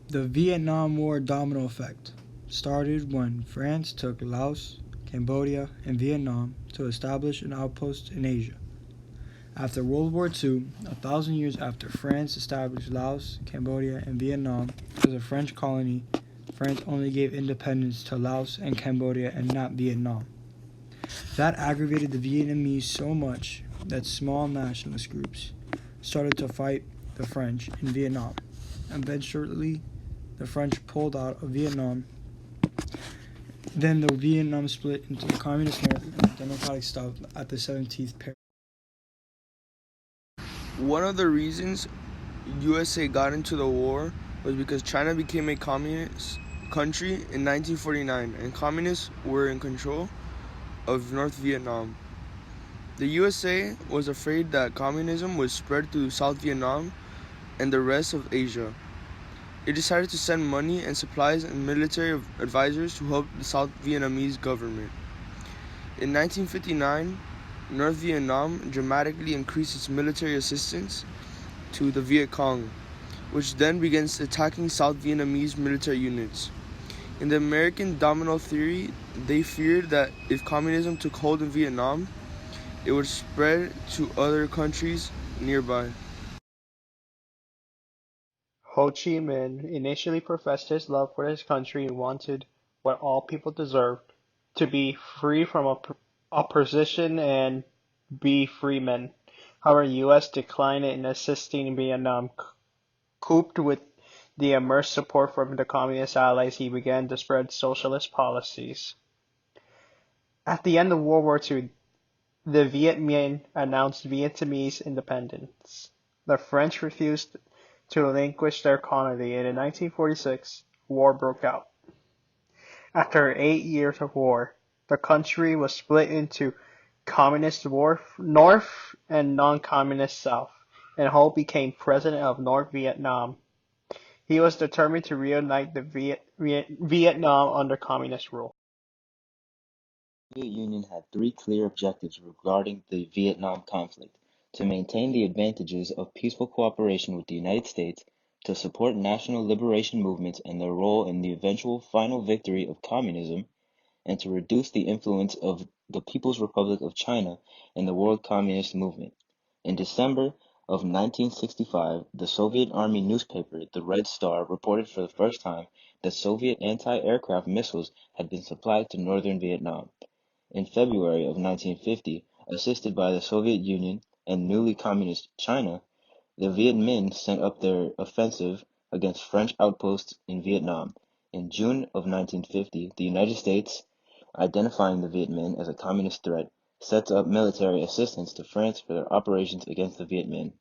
The Vietnam War domino effect started when France took Laos, Cambodia, and Vietnam to establish an outpost in Asia. After World War II, 1,000 years after France established Laos, Cambodia, and Vietnam as a French colony, France only gave independence to Laos and Cambodia and not Vietnam. That aggravated the Vietnamese so much that small nationalist groups started to fight the French in Vietnam. Eventually, the French pulled out of Vietnam. Then the Vietnam split into the Communist North and the Democratic South at the 17th parallel. One of the reasons USA got into the war was because China became a communist country in 1949 and communists were in control of North Vietnam. The USA was afraid that communism would spread through South Vietnam and the rest of Asia. It decided to send money and supplies and military advisors to help the South Vietnamese government. In 1959, North Vietnam dramatically increased its military assistance to the Viet Cong, which then began attacking South Vietnamese military units. In the American domino theory, they feared that if communism took hold in Vietnam, it would spread to other countries nearby. Ho Chi Minh initially professed his love for his country and wanted what all people deserved, to be free from opposition and be free men. However, U.S. declined in assisting Vietnam. Cooped with the immense support from the Communist allies, he began to spread socialist policies. At the end of World War II, the Viet Minh announced Vietnamese independence. The French refused to relinquish their colony, and in 1946, war broke out. After 8 years of war, the country was split into Communist North and non-Communist South, and Ho became president of North Vietnam. He was determined to reunite the Vietnam under Communist rule. The Soviet Union had three clear objectives regarding the Vietnam conflict: to maintain the advantages of peaceful cooperation with the United States, to support national liberation movements and their role in the eventual final victory of communism, and to reduce the influence of the People's Republic of China in the world communist movement. In December of 1965, the Soviet Army newspaper, the Red Star, reported for the first time that Soviet anti-aircraft missiles had been supplied to northern Vietnam. In February of 1950, assisted by the Soviet Union and newly communist China, the Viet Minh sent up their offensive against French outposts in Vietnam. In June of 1950, the United States, identifying the Viet Minh as a communist threat, sets up military assistance to France for their operations against the Viet Minh.